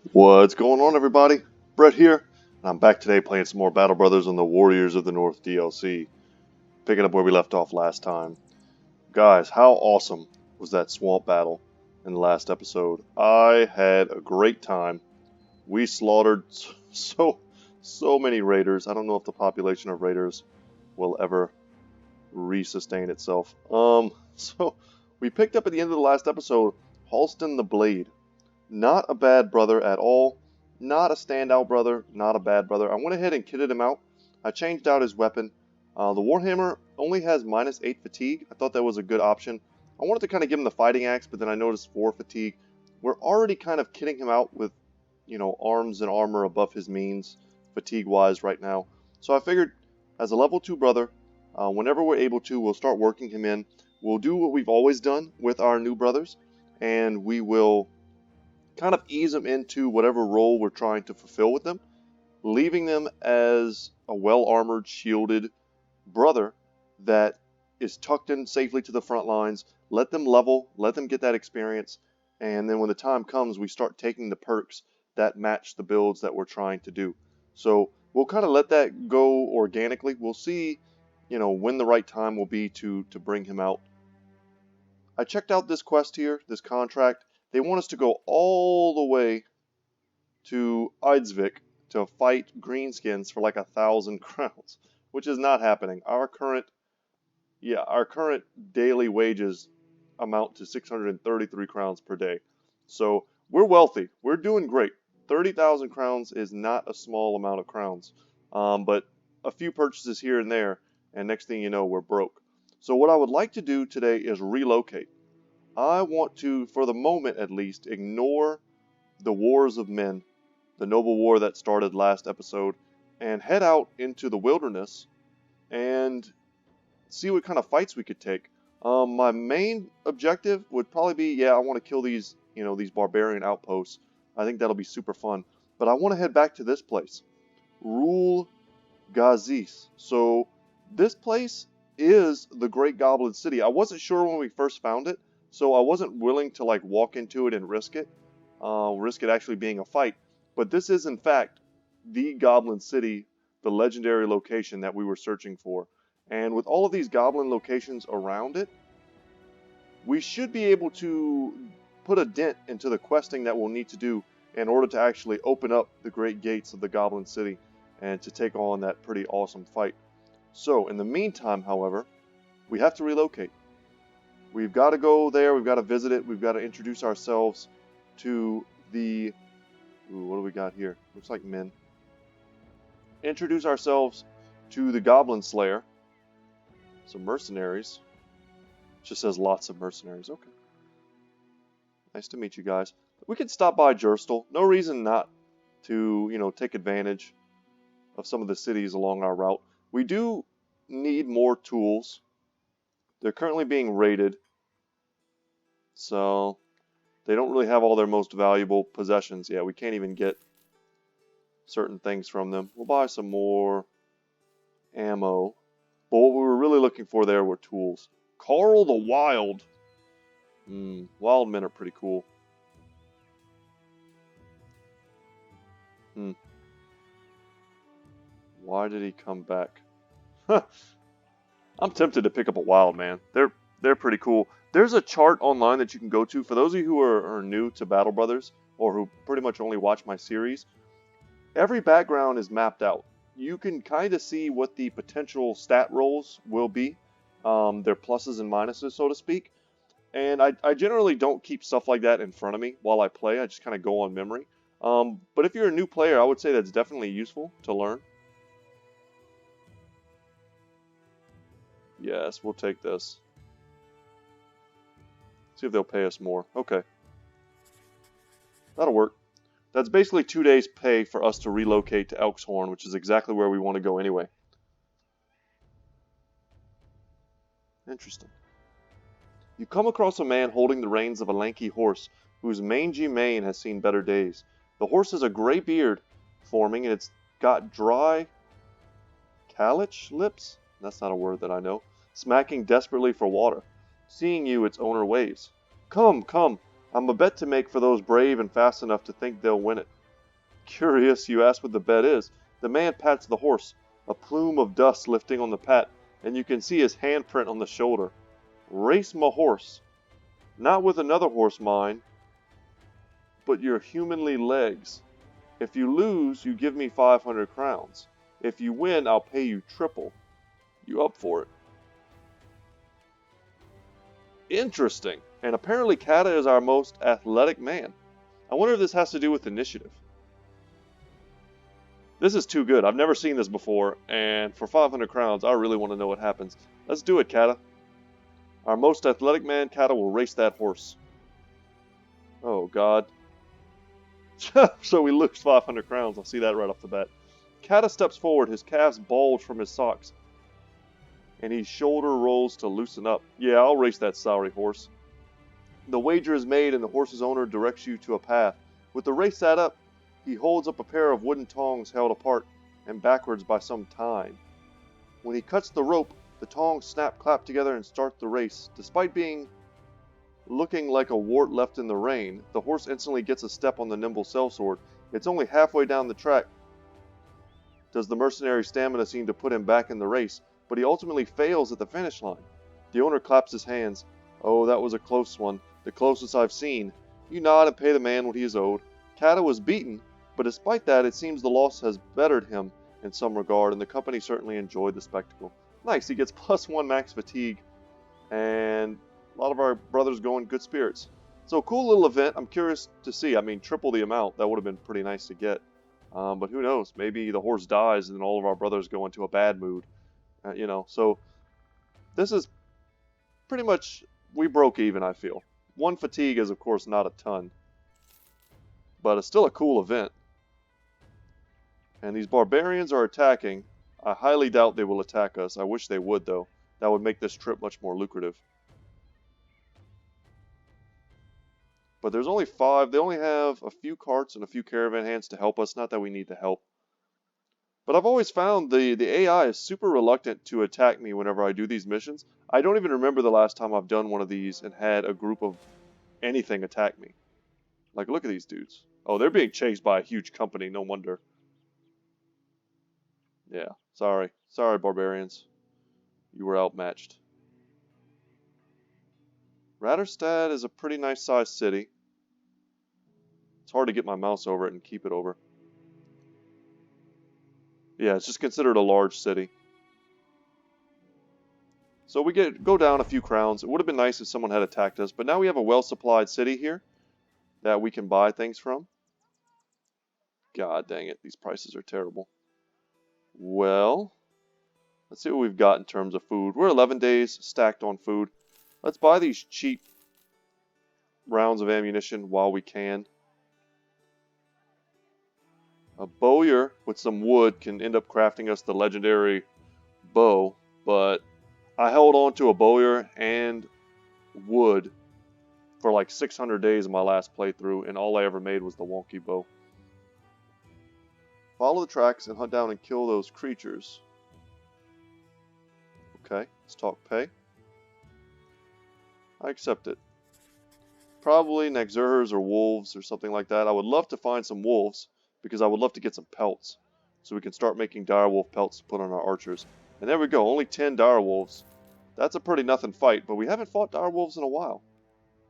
What's going on, everybody? Brett here, and I'm back today playing some more Battle Brothers on the Warriors of the North DLC, picking up where we left off last time. Guys, how awesome was that swamp battle in the last episode? I had a great time. We slaughtered so many raiders. I don't know if the population of raiders will ever resustain itself. So we picked up at the end of the last episode Halston the Blade. Not a bad brother at all. Not a standout brother. Not a bad brother. I went ahead and kitted him out. I changed out his weapon. The Warhammer only has -8 fatigue. I thought that was a good option. I wanted to kind of give him the fighting axe, but then I noticed 4 fatigue. We're already kind of kitting him out with, arms and armor above his means, fatigue-wise right now. So I figured, as a level 2 brother, whenever we're able to, we'll start working him in. We'll do what we've always done with our new brothers, and we will kind of ease them into whatever role we're trying to fulfill with them, leaving them as a well-armored, shielded brother that is tucked in safely to the front lines. Let them level, let them get that experience, and then when the time comes, we start taking the perks that match the builds that we're trying to do. So we'll kind of let that go organically. We'll see, when the right time will be to bring him out. I checked out this quest here, this contract. They want us to go all the way to Eidsvik to fight greenskins for like 1,000 crowns, which is not happening. Our current daily wages amount to 633 crowns per day. So we're wealthy. We're doing great. 30,000 crowns is not a small amount of crowns, but a few purchases here and there, and next thing you know, we're broke. So what I would like to do today is relocate. I want to, for the moment at least, ignore the wars of men, the noble war that started last episode, and head out into the wilderness and see what kind of fights we could take. My main objective would probably be, I want to kill these, these barbarian outposts. I think that'll be super fun. But I want to head back to this place, Rul'Gazhix. So this place is the Great Goblin City. I wasn't sure when we first found it, so I wasn't willing to like walk into it and risk it actually being a fight. But this is in fact the Goblin City, the legendary location that we were searching for. And with all of these goblin locations around it, we should be able to put a dent into the questing that we'll need to do in order to actually open up the great gates of the Goblin City and to take on that pretty awesome fight. So in the meantime, however, we have to relocate. We've got to go there, we've got to visit it, we've got to introduce ourselves to the... Ooh, what do we got here? Looks like men. Introduce ourselves to the Goblin Slayer. Some mercenaries. Just says lots of mercenaries. Okay. Nice to meet you guys. We could stop by Gerstel. No reason not to, take advantage of some of the cities along our route. We do need more tools. They're currently being raided. So they don't really have all their most valuable possessions. Yeah, we can't even get certain things from them. We'll buy some more ammo. But what we were really looking for there were tools. Carl the Wild. Wild men are pretty cool. Why did he come back? I'm tempted to pick up a wild man. They're pretty cool. There's a chart online that you can go to for those of you who are new to Battle Brothers or who pretty much only watch my series. Every background is mapped out. You can kind of see what the potential stat rolls will be, their pluses and minuses, so to speak. And I generally don't keep stuff like that in front of me while I play. I just kind of go on memory. But if you're a new player, I would say that's definitely useful to learn. Yes, we'll take this. See if they'll pay us more. Okay. That'll work. That's basically 2 days' pay for us to relocate to Elkshorn, which is exactly where we want to go anyway. Interesting. You come across a man holding the reins of a lanky horse, whose mangy mane has seen better days. The horse has a gray beard forming, and it's got dry caliche lips? That's not a word that I know. Smacking desperately for water. Seeing you, its owner waves. Come, come, I'm a bet to make for those brave and fast enough to think they'll win it. Curious you ask what the bet is. The man pats the horse, a plume of dust lifting on the pat, and you can see his handprint on the shoulder. Race my horse. Not with another horse, mind, but your humanly legs. If you lose, you give me 500 crowns. If you win, I'll pay you triple. You up for it? Interesting. And apparently Kata is our most athletic man. I wonder if this has to do with initiative. This is too good. I've never seen this before, and for 500 crowns, I really want to know what happens. Let's do it, Kata. Our most athletic man, Kata, will race that horse. Oh, God. So we lose 500 crowns. I'll see that right off the bat. Kata steps forward. His calves bulge from his socks, and his shoulder rolls to loosen up. Yeah, I'll race that sorry horse. The wager is made, and the horse's owner directs you to a path. With the race set up, he holds up a pair of wooden tongs held apart and backwards by some tine. When he cuts the rope, the tongs snap, clap together, and start the race. Despite looking like a wart left in the rain, the horse instantly gets a step on the nimble sellsword. It's only halfway down the track does the mercenary stamina seem to put him back in the race, but he ultimately fails at the finish line. The owner claps his hands. Oh, that was a close one, the closest I've seen. You nod and pay the man what he is owed. Kata was beaten, but despite that, it seems the loss has bettered him in some regard, and the company certainly enjoyed the spectacle. Nice, he gets +1 max fatigue, and a lot of our brothers go in good spirits. So cool little event. I'm curious to see. I mean, triple the amount. That would have been pretty nice to get. But who knows? Maybe the horse dies and then all of our brothers go into a bad mood. So this is pretty much, we broke even, I feel. 1 fatigue is, of course, not a ton. But it's still a cool event. And these barbarians are attacking. I highly doubt they will attack us. I wish they would, though. That would make this trip much more lucrative. But there's only 5. They only have a few carts and a few caravan hands to help us. Not that we need the help. But I've always found the AI is super reluctant to attack me whenever I do these missions. I don't even remember the last time I've done one of these and had a group of anything attack me. Like, look at these dudes. Oh, they're being chased by a huge company. No wonder. Yeah, sorry. Sorry, barbarians. You were outmatched. Raderstad is a pretty nice sized city. It's hard to get my mouse over it and keep it over. Yeah, it's just considered a large city. So we go down a few crowns. It would have been nice if someone had attacked us, but now we have a well-supplied city here that we can buy things from. God dang it, these prices are terrible. Well, let's see what we've got in terms of food. We're 11 days stacked on food. Let's buy these cheap rounds of ammunition while we can. A bowyer with some wood can end up crafting us the legendary bow, but I held on to a bowyer and wood for like 600 days in my last playthrough, and all I ever made was the wonky bow. Follow the tracks and hunt down and kill those creatures. Okay, let's talk pay. I accept it. Probably Naxurhers or wolves or something like that. I would love to find some wolves because I would love to get some pelts so we can start making direwolf pelts to put on our archers. And there we go, only 10 direwolves. That's a pretty nothing fight, but we haven't fought direwolves in a while.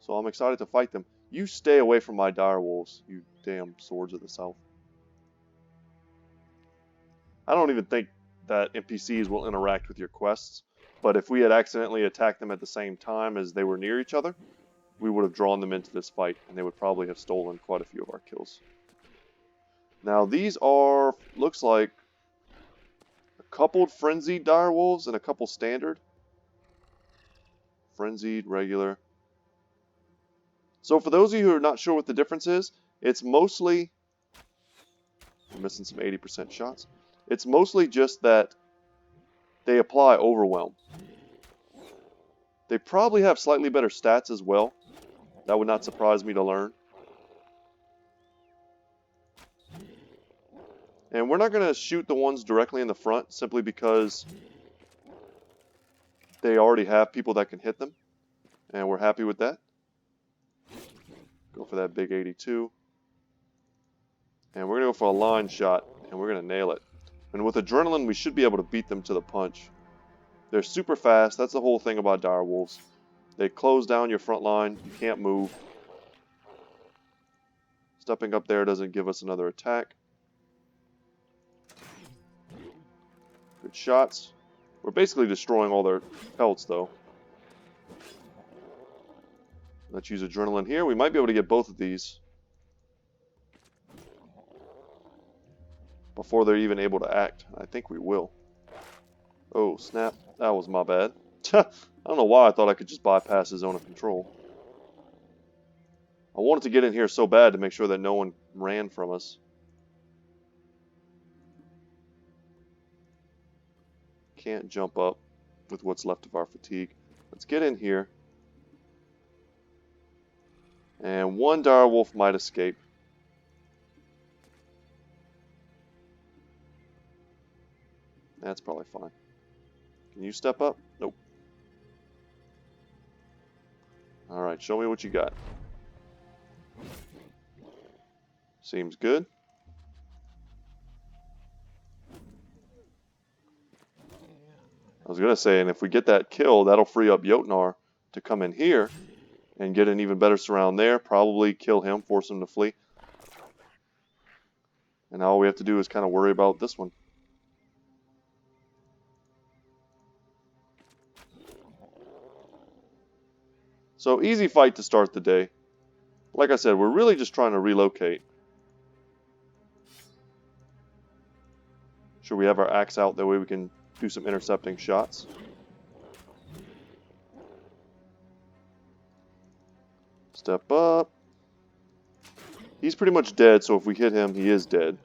So I'm excited to fight them. You stay away from my direwolves, you damn swords of the south. I don't even think that NPCs will interact with your quests, but if we had accidentally attacked them at the same time as they were near each other, we would have drawn them into this fight, and they would probably have stolen quite a few of our kills. Now these are, looks like, a coupled frenzied direwolves and a couple standard. Frenzied, regular. So for those of you who are not sure what the difference is, it's mostly, I'm missing some 80% shots. It's mostly just that they apply overwhelm. They probably have slightly better stats as well. That would not surprise me to learn. And we're not going to shoot the ones directly in the front simply because they already have people that can hit them. And we're happy with that. for that big 82. And we're going to go for a line shot, and we're going to nail it. And with adrenaline, we should be able to beat them to the punch. They're super fast. That's the whole thing about dire wolves. They close down your front line. You can't move. Stepping up there doesn't give us another attack. Good shots. We're basically destroying all their pelts, though. Let's use adrenaline here. We might be able to get both of these before they're even able to act. I think we will. Oh, snap. That was my bad. I don't know why I thought I could just bypass his zone of control. I wanted to get in here so bad to make sure that no one ran from us. Can't jump up with what's left of our fatigue. Let's get in here. And one dire wolf might escape. That's probably fine. Can you step up? Nope. Alright, show me what you got. Seems good. I was going to say, and if we get that kill, that'll free up Jotnar to come in here and get an even better surround there. Probably kill him, force him to flee. And all we have to do is kind of worry about this one. So, easy fight to start the day. Like I said, we're really just trying to relocate. Sure, we have our axe out, that way we can do some intercepting shots. Step up. He's pretty much dead, so if we hit him, he is dead.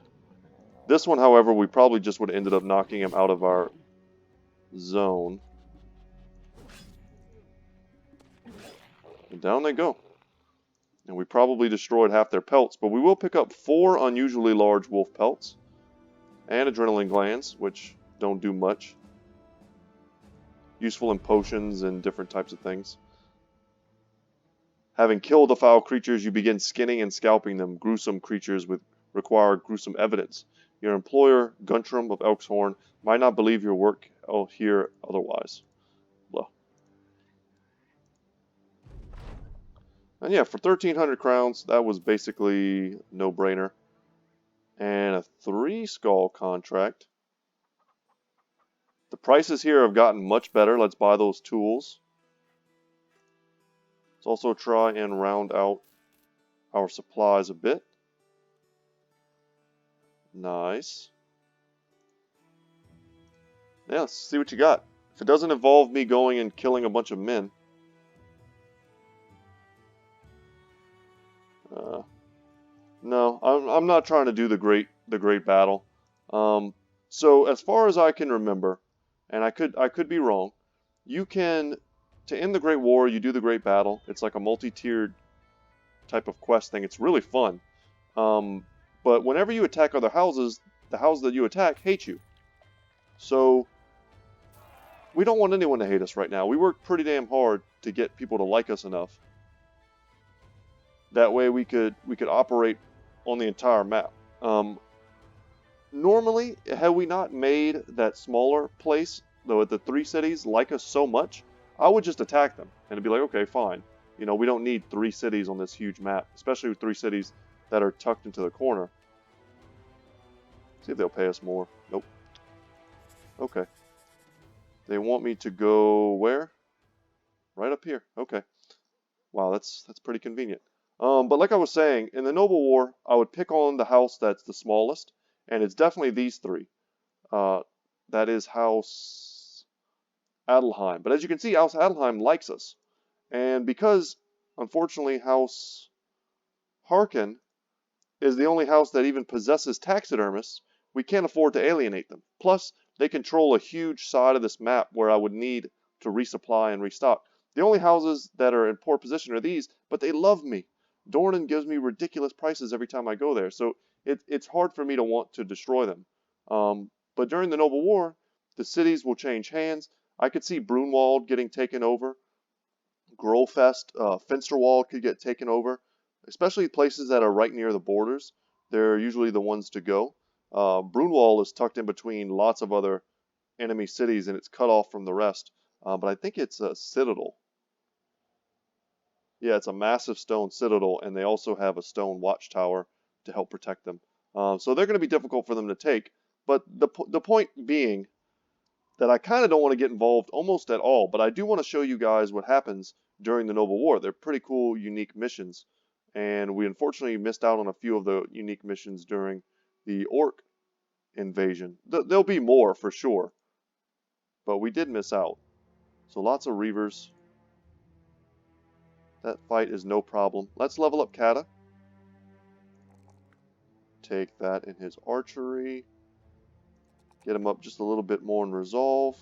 This one, however, we probably just would have ended up knocking him out of our zone. And down they go. And we probably destroyed half their pelts, but we will pick up 4 unusually large wolf pelts. And adrenaline glands, which don't do much. Useful in potions and different types of things. Having killed the foul creatures, you begin skinning and scalping them. Gruesome creatures require gruesome evidence. Your employer, Guntram of Elkshorn, might not believe your work here otherwise. Blah. And yeah, for 1,300 crowns, that was basically no-brainer. And a 3-skull contract. The prices here have gotten much better. Let's buy those tools. Let's also try and round out our supplies a bit. Nice. Yeah, let's see what you got. If it doesn't involve me going and killing a bunch of men. No, I'm not trying to do the great battle. So as far as I can remember, and I could be wrong, you can, to end the Great War, you do the Great Battle. It's like a multi-tiered type of quest thing. It's really fun. But whenever you attack other houses, the houses that you attack hate you. So we don't want anyone to hate us right now. We worked pretty damn hard to get people to like us enough. That way we could operate on the entire map. Normally, had we not made that smaller place, though, at the 3 cities like us so much, I would just attack them and it'd be like, okay, fine. You know, we don't need 3 cities on this huge map, especially with 3 cities that are tucked into the corner. See if they'll pay us more. Nope. Okay. They want me to go where? Right up here. Okay. Wow, that's pretty convenient. But like I was saying, in the Noble War, I would pick on the house that's the smallest, and it's definitely these 3. That is House Adelheim. But as you can see, House Adelheim likes us. And because, unfortunately, House Harkin is the only house that even possesses taxidermists, we can't afford to alienate them. Plus, they control a huge side of this map where I would need to resupply and restock. The only houses that are in poor position are these, but they love me. Dornan gives me ridiculous prices every time I go there, so it's hard for me to want to destroy them. But during the Noble War, the cities will change hands. I could see Brunwald getting taken over. Grolfest, Finsterwald could get taken over. especially places that are right near the borders. They're usually the ones to go. Brunwald is tucked in between lots of other enemy cities, and it's cut off from the rest. But I think it's a citadel. Yeah, it's a massive stone citadel, and they also have a stone watchtower to help protect them. So they're going to be difficult for them to take. But the point being that I kind of don't want to get involved almost at all, but I do want to show you guys what happens during the Noble War. They're pretty cool, unique missions, and we unfortunately missed out on a few of the unique missions during the Orc invasion. There'll be more for sure, but we did miss out. So lots of Reavers. That fight is no problem. Let's level up Kata. Take that in his archery. Get him up just a little bit more in resolve.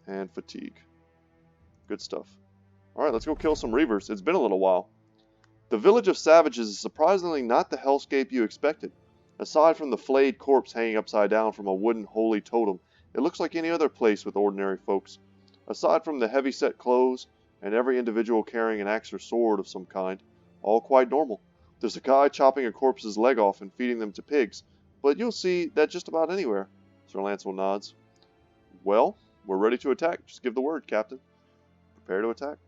And fatigue. Good stuff. Alright, let's go kill some Reavers. It's been a little while. The village of savages is surprisingly not the hellscape you expected. Aside from the flayed corpse hanging upside down from a wooden holy totem, it looks like any other place with ordinary folks. Aside from the heavy-set clothes, and every individual carrying an axe or sword of some kind, all quite normal. There's a guy chopping a corpse's leg off and feeding them to pigs, but you'll see that just about anywhere. Sir Lancel nods. Well, we're ready to attack. Just give the word, Captain. Prepare to attack.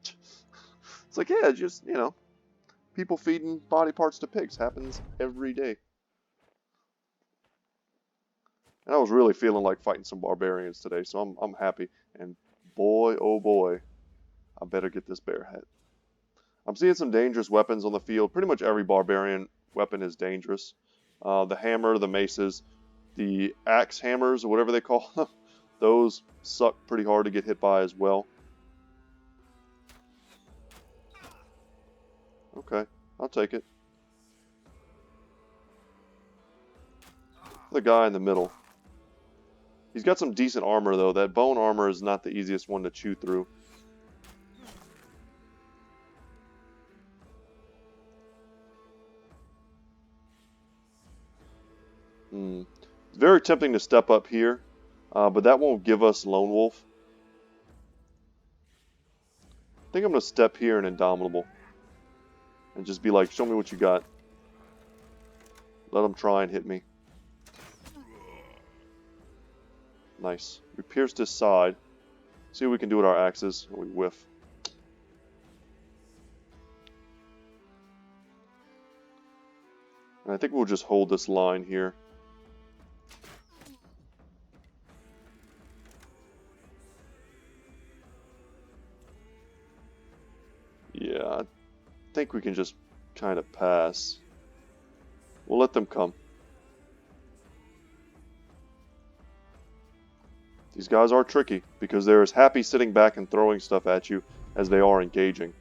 It's like, yeah, just, you know, people feeding body parts to pigs happens every day. And I was really feeling like fighting some barbarians today, so I'm happy. And boy, oh boy, I better get this bear hat. I'm seeing some dangerous weapons on the field. Pretty much every barbarian weapon is dangerous. The hammer, the maces, the axe hammers, or whatever they call them, those suck pretty hard to get hit by as well. Okay, I'll take it. The guy in the middle. He's got some decent armor, though. That bone armor is not the easiest one to chew through. It's very tempting to step up here, but that won't give us Lone Wolf. I think I'm going to step here in Indomitable and just be like, show me what you got. Let them try and hit me. Nice. We pierced his side. See what we can do with our axes. We whiff. And I think we'll just hold this line here. Yeah, I think we can just kind of pass. We'll let them come. These guys are tricky because they're as happy sitting back and throwing stuff at you as they are engaging.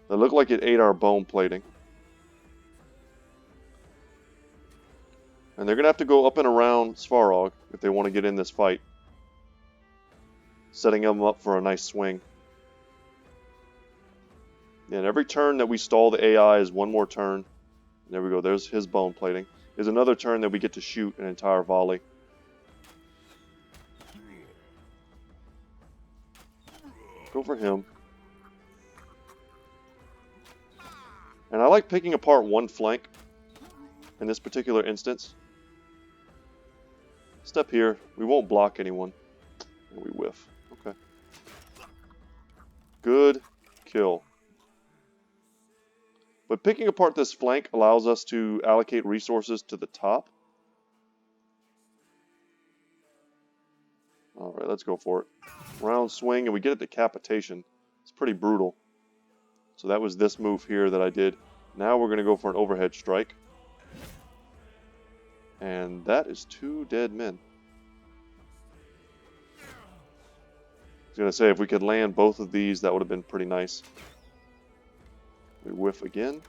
They look like it ate our bone plating. And they're going to have to go up and around Svarog if they want to get in this fight. Setting them up for a nice swing. And every turn that we stall the AI is one more turn. There we go, there's his bone plating. There's another turn that we get to shoot an entire volley. Go for him. And I like picking apart one flank in this particular instance. Step here. We won't block anyone. And we whiff. Okay. Good kill. But picking apart this flank allows us to allocate resources to the top. Alright, let's go for it. Round swing, and we get a decapitation. It's pretty brutal. So that was this move here that I did. Now we're going to go for an overhead strike. And that is 2 dead men. I was going to say, if we could land both of these, that would have been pretty nice. We whiff again.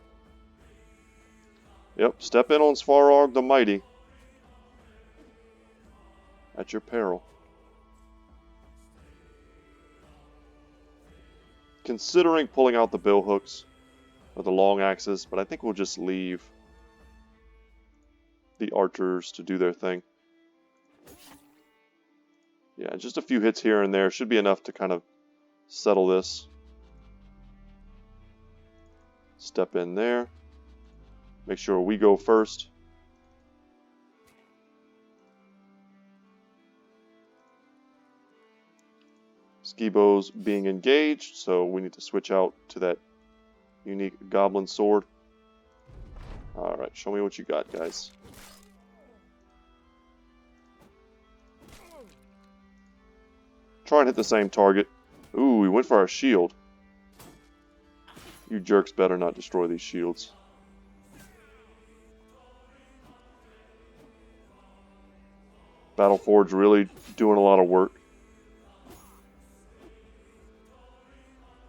Yep, step in on Svarog the Mighty. At your peril. Considering pulling out the bill hooks or the long axes, but I think we'll just leave the archers to do their thing. Yeah, just a few hits here and there should be enough to kind of settle this. Step in there. Make sure we go first. Skibo's being engaged, so we need to switch out to that unique goblin sword. Alright, show me what you got, guys. Try and hit the same target. Ooh, we went for our shield. You jerks better not destroy these shields. Battleforge really doing a lot of work.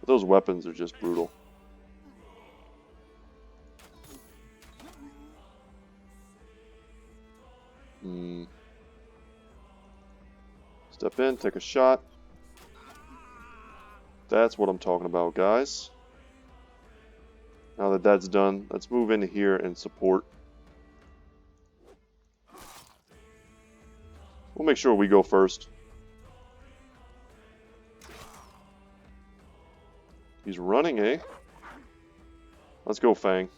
But those weapons are just brutal. Step in, take a shot. That's what I'm talking about, guys. Now that that's done, let's move into here and support. We'll make sure we go first. He's running, eh? Let's go, Fang.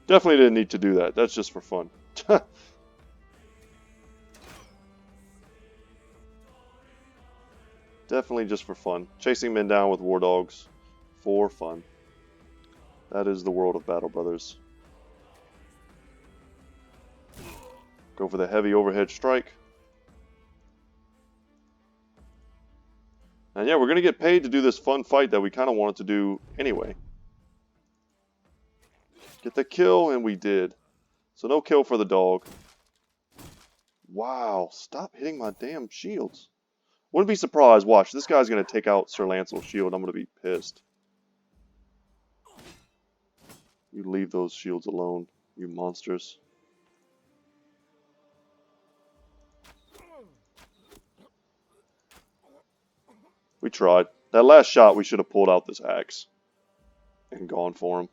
Definitely didn't need to do that. That's just for fun. Definitely just for fun. Chasing men down with war dogs. For fun. That is the world of Battle Brothers. Go for the heavy overhead strike. And yeah, we're going to get paid to do this fun fight that we kind of wanted to do anyway. Get the kill, and we did. So no kill for the dog. Wow, stop hitting my damn shields. Wouldn't be surprised. Watch, this guy's going to take out Sir Lancel's shield. I'm going to be pissed. You leave those shields alone, you monsters. We tried. That last shot, we should have pulled out this axe and gone for him.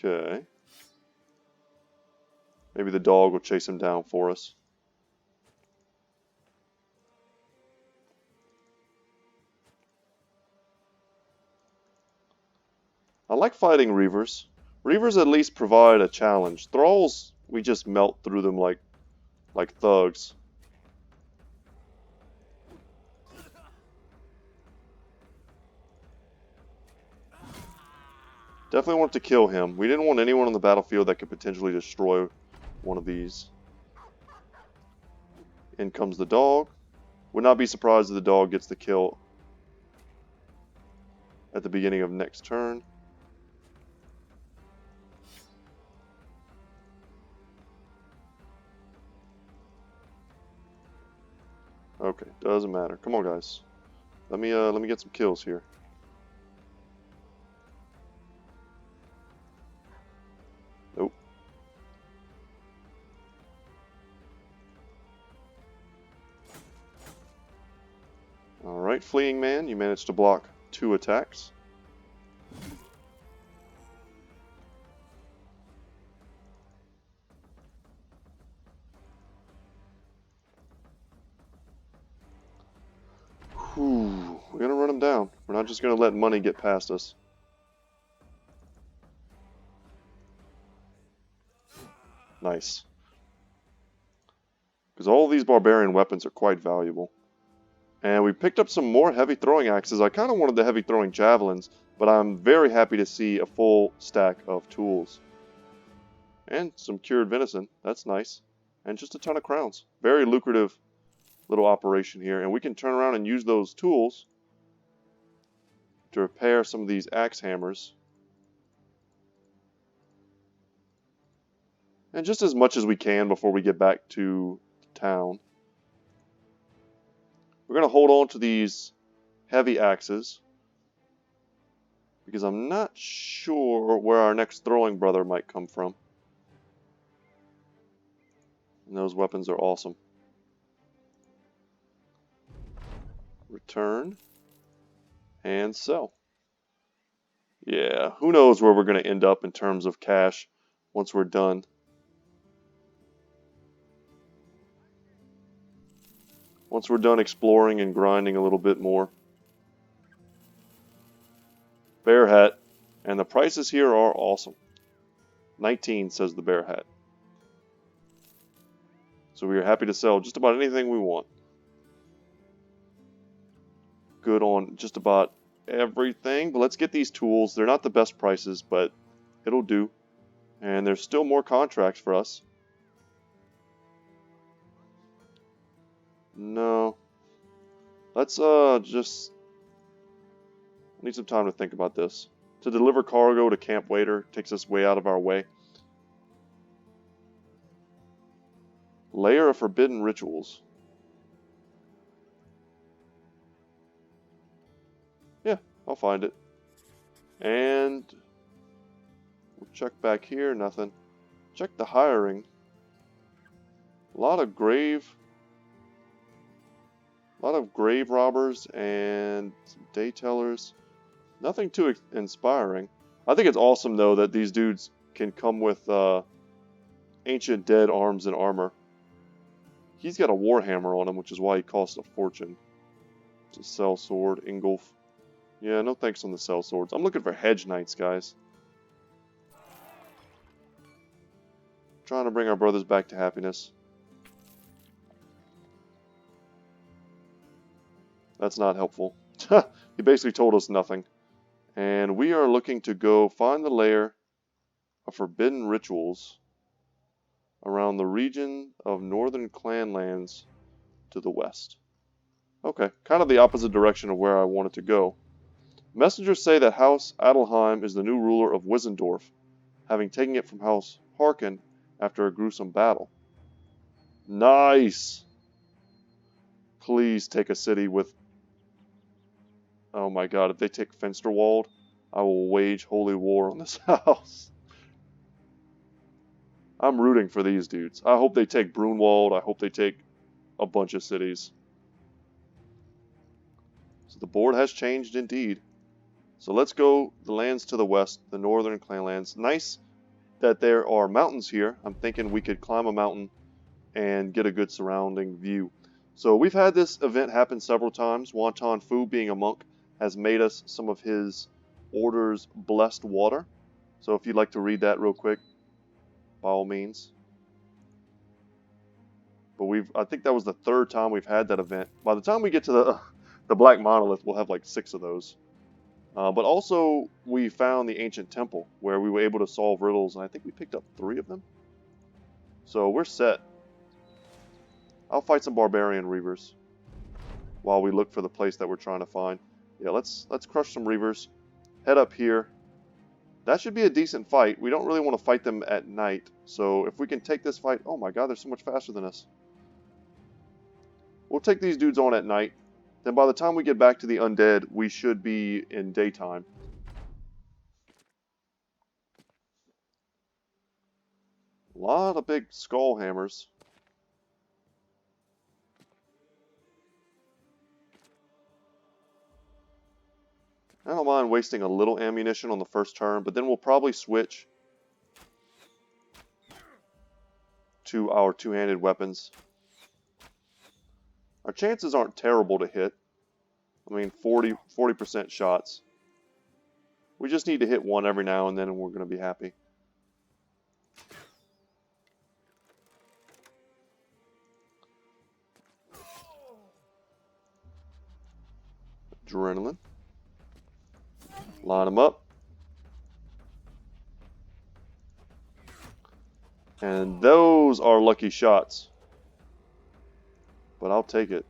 Okay. Maybe the dog will chase him down for us. I like fighting Reavers. Reavers at least provide a challenge. Thralls, we just melt through them like thugs. Definitely want to kill him. We didn't want anyone on the battlefield that could potentially destroy one of these. In comes the dog. Would not be surprised if the dog gets the kill at the beginning of next turn. Okay, doesn't matter. Come on, guys. Let me get some kills here. Nope. All right, fleeing man, you managed to block 2 attacks. Whew, we're gonna run him down. We're not just gonna let money get past us. Nice. Because all of these barbarian weapons are quite valuable. And we picked up some more heavy throwing axes. I kind of wanted the heavy throwing javelins, but I'm very happy to see a full stack of tools. And some cured venison. That's nice. And just a ton of crowns. Very lucrative little operation here. And we can turn around and use those tools to repair some of these axe hammers. And just as much as we can before we get back to town. We're going to hold on to these heavy axes because I'm not sure where our next throwing brother might come from. And those weapons are awesome. Return and sell. Yeah, who knows where we're going to end up in terms of cash once we're done. once we're done exploring and grinding a little bit more. Bear hat. And the prices here are awesome. 19 says the bear hat. So we are happy to sell just about anything we want. Good on just about everything. But let's get these tools. They're not the best prices, but it'll do. And there's still more contracts for us. No. Let's just need some time to think about this. To deliver cargo to Camp Waiter takes us way out of our way. Layer of Forbidden Rituals. Yeah, I'll find it. And we'll check back here, nothing. Check the hiring. A lot of grave robbers and some day tellers. Nothing too inspiring. I think it's awesome though that these dudes can come with ancient dead arms and armor. He's got a warhammer on him, which is why he costs a fortune. It's a cell sword, Ingolf. Yeah, no thanks on the cell swords. I'm looking for hedge knights, guys. Trying to bring our brothers back to happiness. That's not helpful. He basically told us nothing. And we are looking to go find the lair of Forbidden Rituals around the region of northern clanlands to the west. Okay, kind of the opposite direction of where I wanted to go. Messengers say that House Adelheim is the new ruler of Wissendorf, having taken it from House Harken after a gruesome battle. Nice! Please take a city with... Oh my god, if they take Finsterwald, I will wage holy war on this house. I'm rooting for these dudes. I hope they take Brunwald. I hope they take a bunch of cities. So the board has changed indeed. So let's go the lands to the west, the northern clanlands. Nice that there are mountains here. I'm thinking we could climb a mountain and get a good surrounding view. So we've had this event happen several times. Wonton Fu, being a monk, has made us some of his order's blessed water. So if you'd like to read that real quick, by all means. But I think that was the third time we've had that event. By the time we get to the Black Monolith, we'll have like 6 of those. But also, we found the ancient temple where we were able to solve riddles, and I think we picked up 3 of them. So we're set. I'll fight some barbarian reavers while we look for the place that we're trying to find. Yeah, let's crush some reavers. Head up here. That should be a decent fight. We don't really want to fight them at night. So if we can take this fight... Oh my god, they're so much faster than us. We'll take these dudes on at night. Then by the time we get back to the undead, we should be in daytime. A lot of big skull hammers. I don't mind wasting a little ammunition on the first turn, but then we'll probably switch to our two-handed weapons. Our chances aren't terrible to hit. I mean, 40% shots. We just need to hit one every now and then and we're going to be happy. Adrenaline. Line them up. And those are lucky shots. But I'll take it.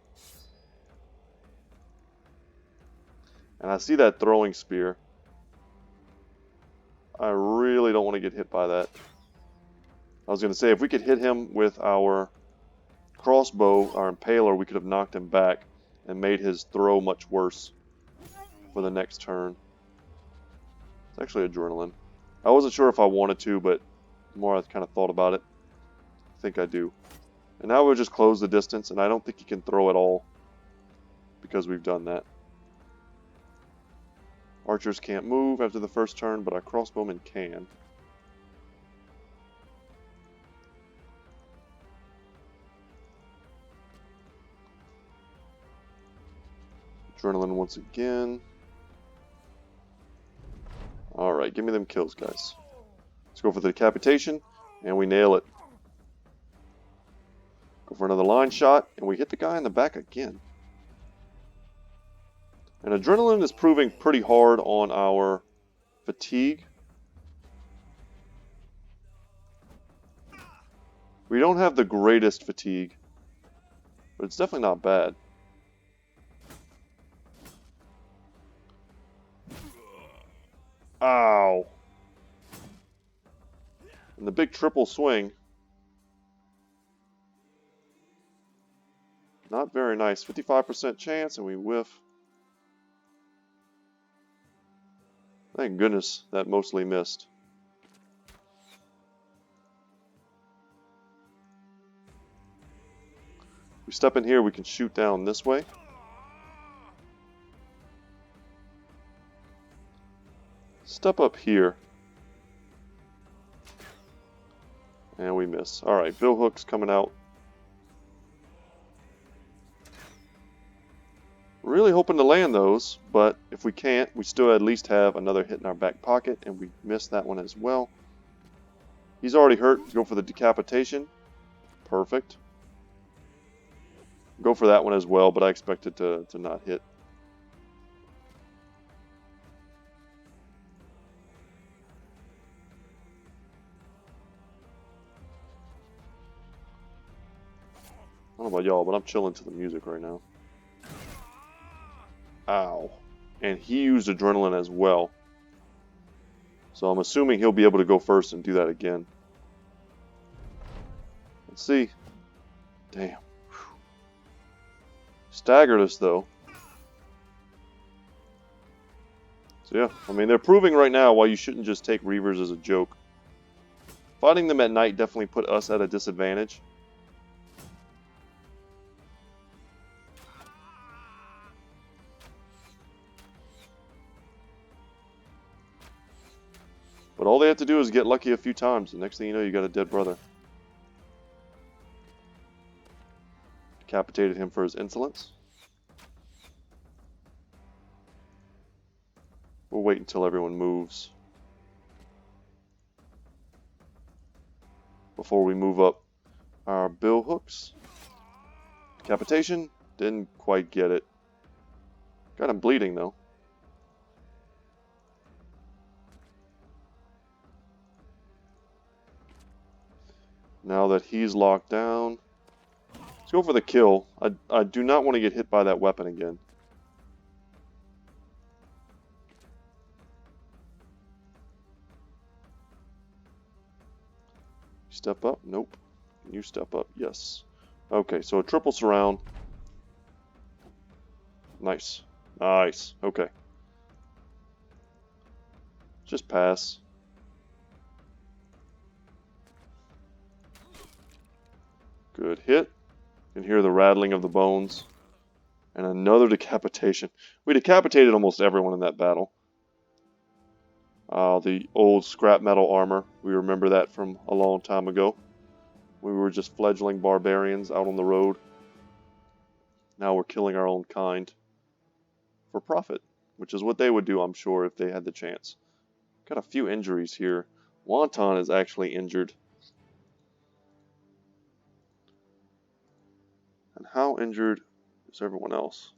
And I see that throwing spear. I really don't want to get hit by that. I was going to say, if we could hit him with our crossbow, our impaler, we could have knocked him back and made his throw much worse for the next turn. It's actually adrenaline. I wasn't sure if I wanted to, but the more I kind of thought about it, I think I do. And now we'll just close the distance, and I don't think he can throw at all because we've done that. Archers can't move after the first turn, but our crossbowmen can. Adrenaline once again. Alright, give me them kills, guys. Let's go for the decapitation, and we nail it. Go for another line shot, and we hit the guy in the back again. And adrenaline is proving pretty hard on our fatigue. We don't have the greatest fatigue, but it's definitely not bad. Ow. And the big triple swing. Not very nice. 55% chance, and we whiff. Thank goodness that mostly missed. We step in here, we can shoot down this way. Step up here. And we miss. Alright, bill hooks coming out. Really hoping to land those, but if we can't, we still at least have another hit in our back pocket, and we missed that one as well. He's already hurt. Go for the decapitation. Perfect. Go for that one as well, but I expect it to not hit. I don't know about y'all, but I'm chilling to the music right now. Ow. And he used adrenaline as well. So I'm assuming he'll be able to go first and do that again. Let's see. Damn. Whew. Staggered us though. So yeah, I mean they're proving right now why you shouldn't just take Reavers as a joke. Fighting them at night definitely put us at a disadvantage. But all they have to do is get lucky a few times. The next thing you know, you got a dead brother. Decapitated him for his insolence. We'll wait until everyone moves before we move up our bill hooks. Decapitation. Didn't quite get it. Got him bleeding though. Now that he's locked down, let's go for the kill. I do not want to get hit by that weapon again. Step up? Nope. You step up? Yes. Okay, so a triple surround. Nice. Nice. Okay. Just pass. Good hit. You can hear the rattling of the bones. And another decapitation. We decapitated almost everyone in that battle. The old scrap metal armor. We remember that from a long time ago. We were just fledgling barbarians out on the road. Now we're killing our own kind. For profit. Which is what they would do, I'm sure, if they had the chance. Got a few injuries here. Wonton is actually injured. And how injured is everyone else?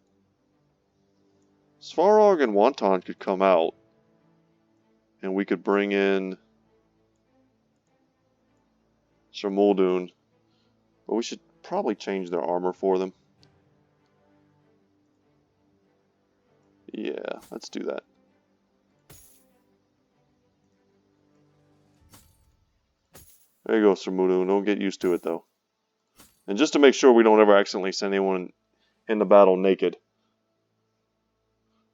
Svarog and Wonton could come out. And we could bring in Sir Muldoon. But we should probably change their armor for them. Yeah, let's do that. There you go, Sir Muldoon. Don't get used to it, though. And just to make sure we don't ever accidentally send anyone in the battle naked,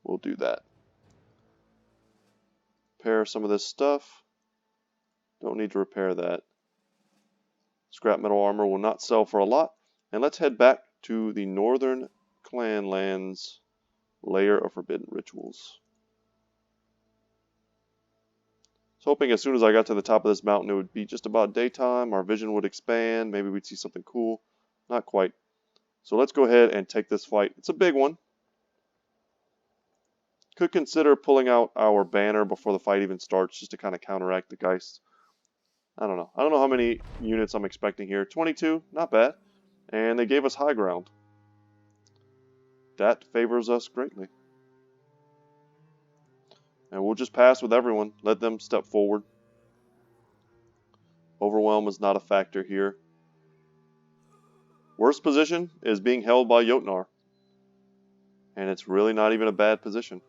we'll do that. Repair some of this stuff. Don't need to repair that. Scrap metal armor will not sell for a lot. And let's head back to the Northern Clan Lands Layer of Forbidden Rituals. I was hoping as soon as I got to the top of this mountain it would be just about daytime, our vision would expand, maybe we'd see something cool. Not quite. So let's go ahead and take this fight. It's a big one. Could consider pulling out our banner before the fight even starts just to kind of counteract the Geist. I don't know. I don't know how many units I'm expecting here. 22, not bad. And they gave us high ground. That favors us greatly. And we'll just pass with everyone. Let them step forward. Overwhelm is not a factor here. Worst position is being held by Jotnar. And it's really not even a bad position.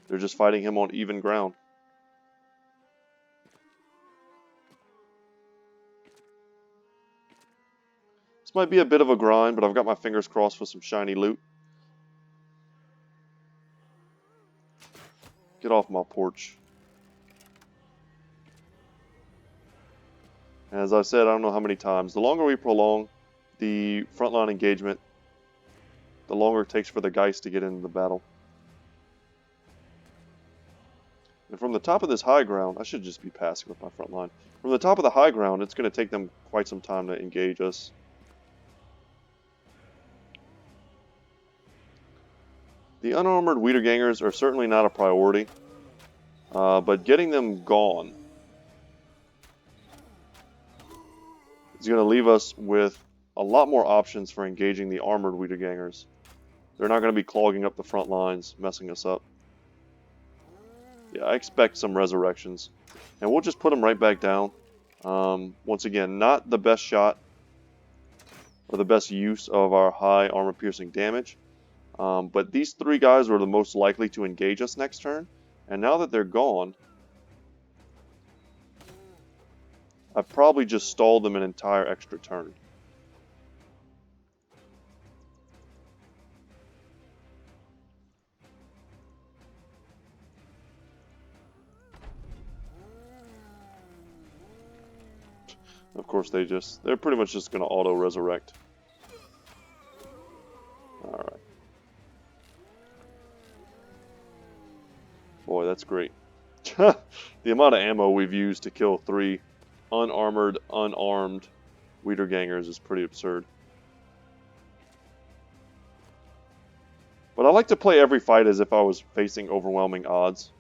They're just fighting him on even ground. This might be a bit of a grind, but I've got my fingers crossed for some shiny loot. Get off my porch. As I've said, I don't know how many times, the longer we prolong the frontline engagement, the longer it takes for the Geist to get into the battle. And from the top of this high ground, I should just be passing with my front line. From the top of the high ground, it's going to take them quite some time to engage us. The unarmored Wiedergangers are certainly not a priority, but getting them gone is going to leave us with a lot more options for engaging the armored Wiedergangers. They're not going to be clogging up the front lines, messing us up. Yeah, I expect some resurrections. And we'll just put them right back down. Once again, not the best shot or the best use of our high armor piercing damage. But these three guys were the most likely to engage us next turn. And now that they're gone, I've probably just stalled them an entire extra turn. Of course, they're pretty much just going to auto-resurrect. Alright. Boy, that's great. The amount of ammo we've used to kill 3 unarmored, unarmed Wiedergangers is pretty absurd. But I like to play every fight as if I was facing overwhelming odds.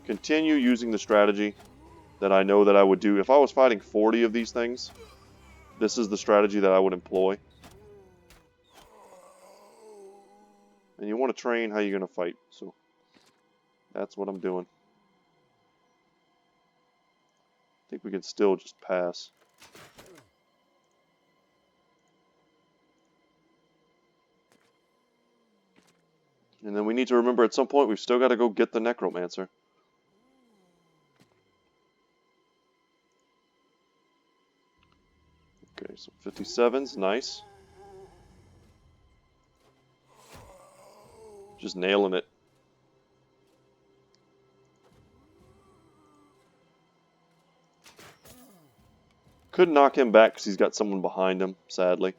Continue using the strategy that I know that I would do. If I was fighting 40 of these things, this is the strategy that I would employ. And you want to train how you're going to fight, so that's what I'm doing. I think we can still just pass. And then we need to remember at some point we've still got to go get the Necromancer. Okay, so 57's nice. Just nailing it. Couldn't knock him back because he's got someone behind him, sadly.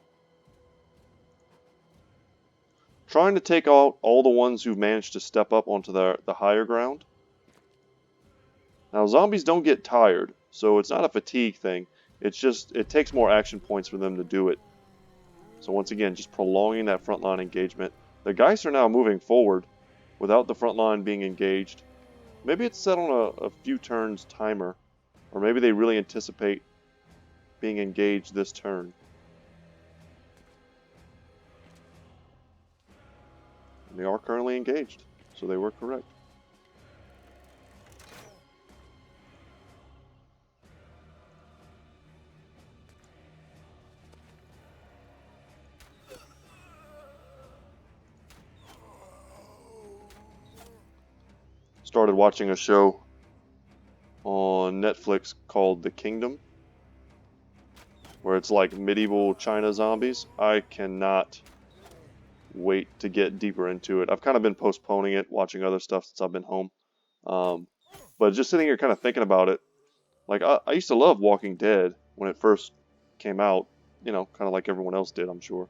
Trying to take out all the ones who've managed to step up onto the higher ground. Now, zombies don't get tired, so it's not a fatigue thing. It's just, it takes more action points for them to do it. So once again, just prolonging that frontline engagement. The Geists are now moving forward without the front line being engaged. Maybe it's set on a few turns timer, or maybe they really anticipate being engaged this turn. And they are currently engaged, so they were correct. Started watching a show on Netflix called The Kingdom, where it's like medieval China zombies. I cannot wait to get deeper into it. I've kind of been postponing it, watching other stuff since I've been home. But just sitting here kind of thinking about it, like I used to love Walking Dead when it first came out, you know, kind of like everyone else did, I'm sure.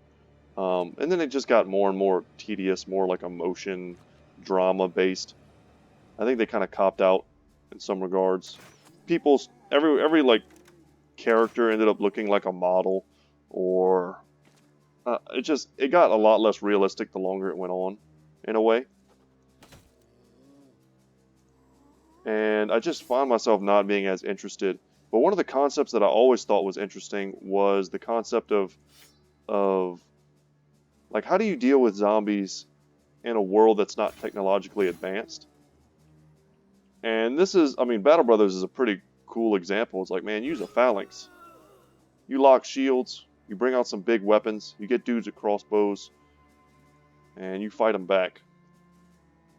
And then it just got more and more tedious, more like emotion, drama based. I think they kind of copped out in some regards. Every like character ended up looking like a model, or it got a lot less realistic the longer it went on, in a way. and I just find myself not being as interested. But one of the concepts that I always thought was interesting was the concept of like, how do you deal with zombies in a world that's not technologically advanced? And this is, I mean, Battle Brothers is a pretty cool example. It's like, man, use a phalanx. You lock shields, you bring out some big weapons, you get dudes with crossbows, and you fight them back.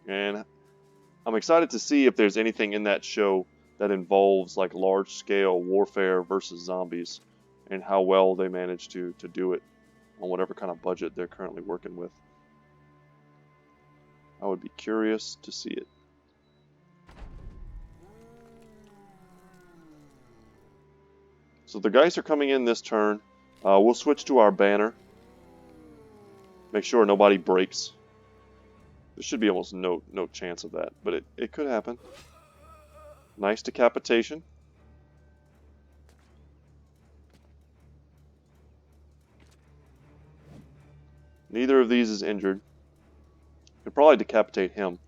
And I'm excited to see if there's anything in that show that involves like large-scale warfare versus zombies, and how well they manage to do it on whatever kind of budget they're currently working with. I would be curious to see it. So the Geist are coming in this turn. We'll switch to our banner. Make sure nobody breaks. There should be almost no chance of that, but it could happen. Nice decapitation. Neither of these is injured. Could probably decapitate him.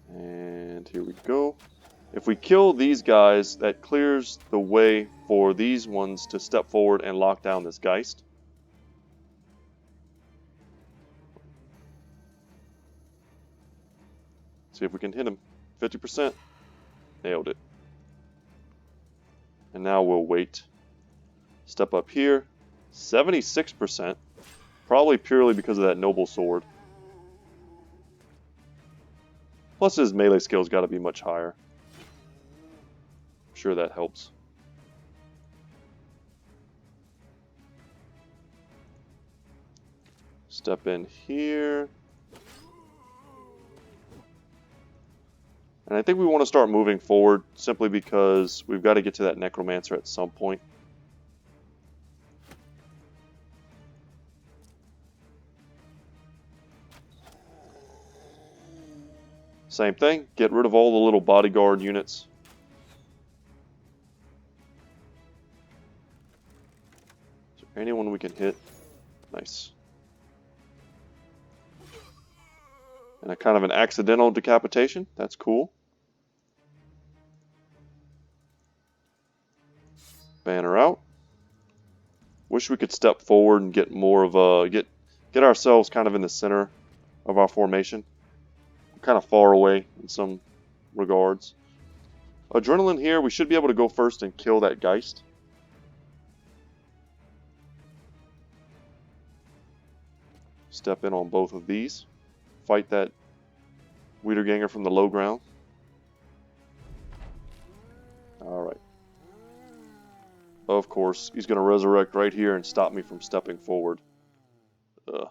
And here we go. If we kill these guys, that clears the way for these ones to step forward and lock down this Geist. See if we can hit him. 50%. Nailed it. And now we'll wait. Step up here. 76%. Probably purely because of that noble sword. Plus his melee skill's got to be much higher. I'm sure that helps. Step in here. And I think we want to start moving forward simply because we've got to get to that Necromancer at some point. Same thing, get rid of all the little bodyguard units. Is there anyone we can hit? Nice. And a kind of an accidental decapitation, that's cool. Banner out. Wish we could step forward and get more of a get ourselves kind of in the center of our formation. Kind of far away in some regards. Adrenaline here, we should be able to go first and kill that Geist. Step in on both of these. Fight that Wiederganger from the low ground. Alright. Of course, he's going to resurrect right here and stop me from stepping forward. I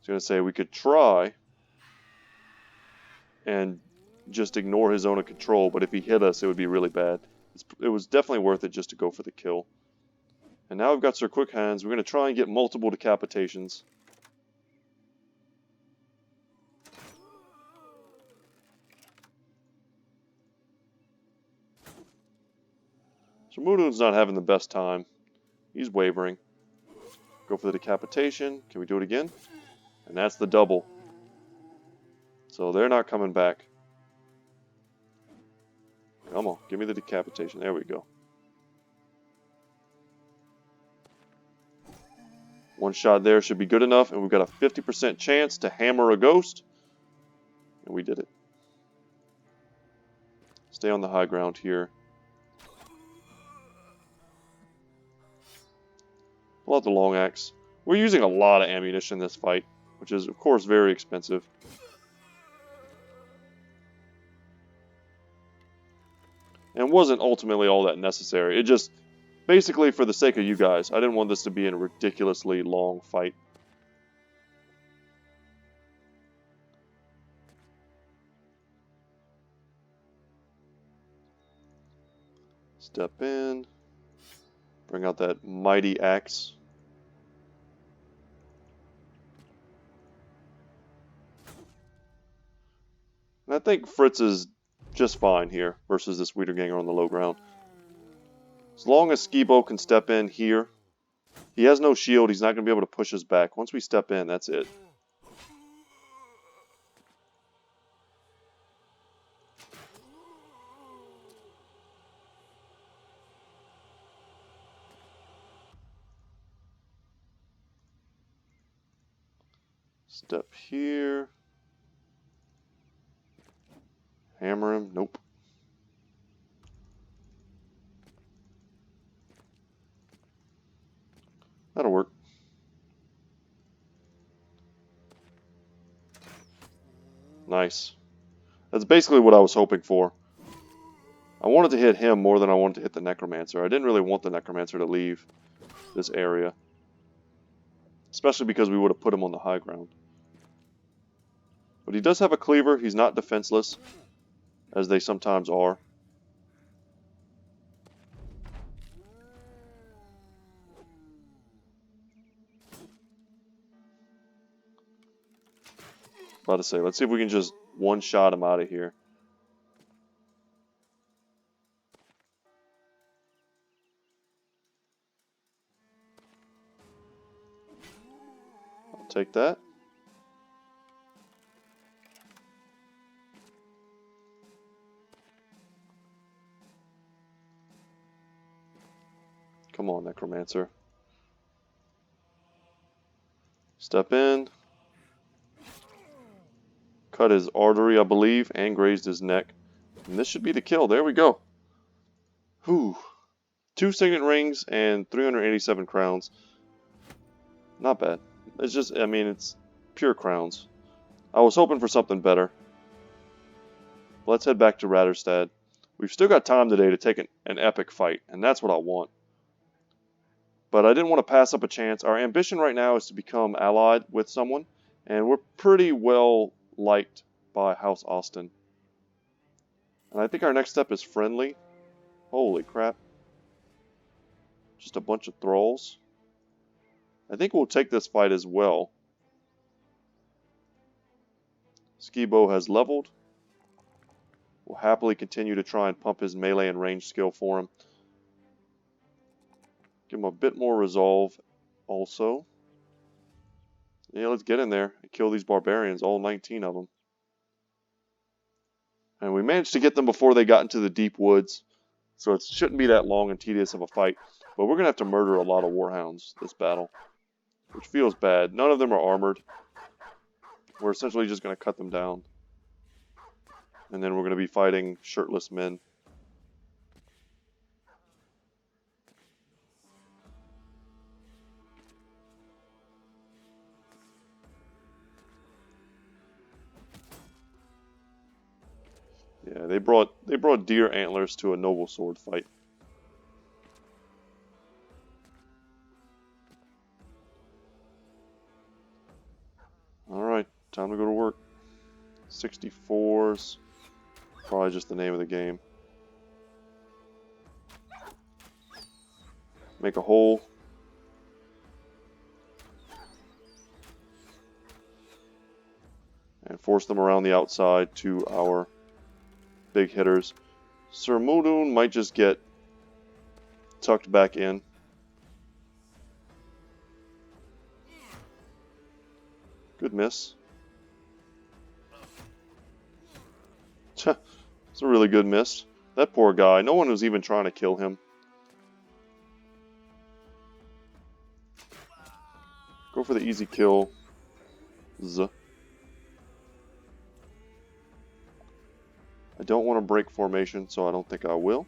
was going to say we could try and just ignore his zone of control, but if he hit us, it would be really bad. It was definitely worth it just to go for the kill. And now we've got Sir Quick Hands. We're going to try and get multiple decapitations. So Mudun's not having the best time. He's wavering. Go for the decapitation. Can we do it again? And that's the double. So they're not coming back. Come on, give me the decapitation. There we go. One shot there should be good enough, and we've got a 50% chance to hammer a ghost. And we did it. Stay on the high ground here. Pull out the long axe. We're using a lot of ammunition in this fight, which is, of course, very expensive. And wasn't ultimately all that necessary. It just, basically for the sake of you guys, I didn't want this to be a ridiculously long fight. Step in. Bring out that mighty axe. And I think Fritz is just fine here versus this Wiederganger on the low ground. As long as Skibo can step in here He has no shield. He's not going to be able to push us back. Once we step in, that's it. Step here. Hammer him. Nope. That'll work. Nice. That's basically what I was hoping for. I wanted to hit him more than I wanted to hit the Necromancer. I didn't really want the Necromancer to leave this area. Especially because we would have put him on the high ground. But he does have a cleaver. He's not defenseless, as they sometimes are. About to say, let's see if we can just one-shot him out of here. I'll take that. Come on, Necromancer. Step in. Cut his artery, I believe, and grazed his neck. And this should be the kill. There we go. Whew. 2 signet rings and 387 crowns. Not bad. It's just, I mean, it's pure crowns. I was hoping for something better. Let's head back to Ratterstad. We've still got time today to take an epic fight, and that's what I want. But I didn't want to pass up a chance. Our ambition right now is to become allied with someone, and we're pretty well liked by House Austin. And I think our next step is friendly. Holy crap. Just a bunch of thralls. I think we'll take this fight as well. Skibo has leveled. We'll happily continue to try and pump his melee and range skill for him. Give him a bit more resolve also. Yeah, let's get in there and kill these barbarians, all 19 of them. And we managed to get them before they got into the deep woods, so it shouldn't be that long and tedious of a fight. But we're going to have to murder a lot of warhounds this battle, which feels bad. None of them are armored. We're essentially just going to cut them down. And then we're going to be fighting shirtless men. Yeah, they brought deer antlers to a noble sword fight. Alright, time to go to work. 64s. Probably just the name of the game. Make a hole. And force them around the outside to our big hitters. Sir Muldoon might just get tucked back in. Good miss. It's a really good miss. That poor guy. No one was even trying to kill him. Go for the easy kill. I don't want to break formation, so I don't think I will.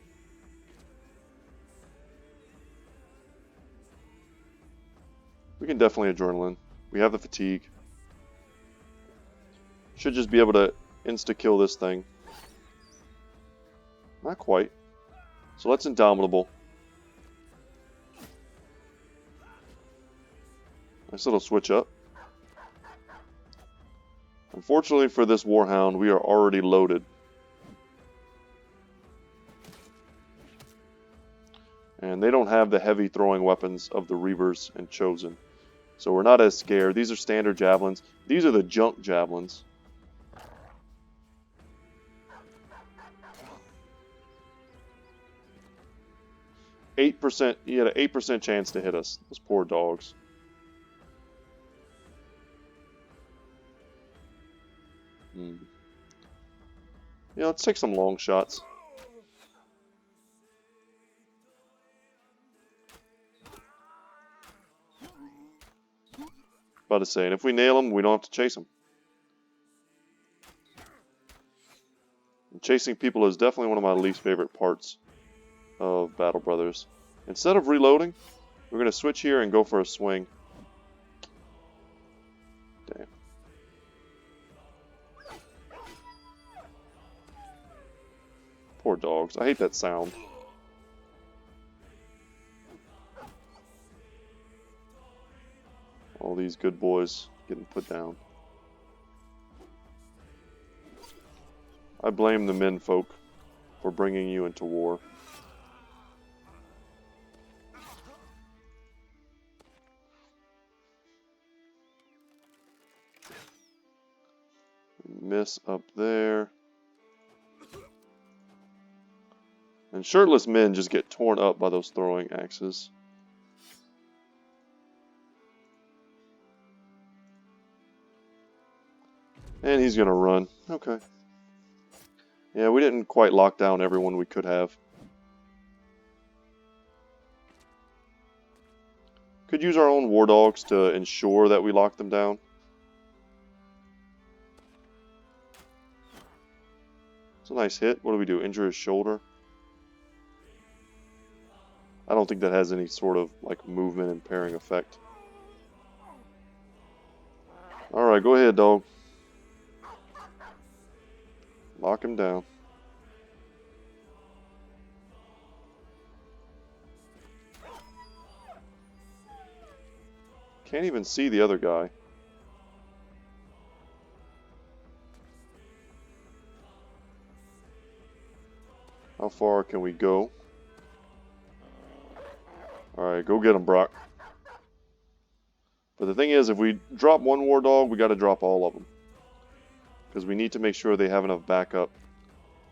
We can definitely adrenaline. We have the fatigue. Should just be able to insta-kill this thing. Not quite. So let's Indomitable. Nice little switch up. Unfortunately for this Warhound, we are already loaded. And they don't have the heavy throwing weapons of the Reavers and Chosen. So we're not as scared. These are standard javelins. These are the junk javelins. 8%. He had an 8% chance to hit us. Those poor dogs. Yeah, let's take some long shots. About to say, and if we nail him, we don't have to chase him. And chasing people is definitely one of my least favorite parts of Battle Brothers. Instead of reloading, we're going to switch here and go for a swing. Damn. Poor dogs. I hate that sound. All these good boys getting put down. I blame the menfolk for bringing you into war. Miss up there. And shirtless men just get torn up by those throwing axes. And he's going to run. Okay. Yeah, we didn't quite lock down everyone we could have. Could use our own war dogs to ensure that we lock them down. It's a nice hit. What do we do? Injure his shoulder? I don't think that has any sort of like movement impairing effect. Alright, go ahead, dog. Lock him down. Can't even see the other guy. How far can we go? Alright, go get him, Brock. But the thing is, if we drop one war dog, we got to drop all of them. Because we need to make sure they have enough backup.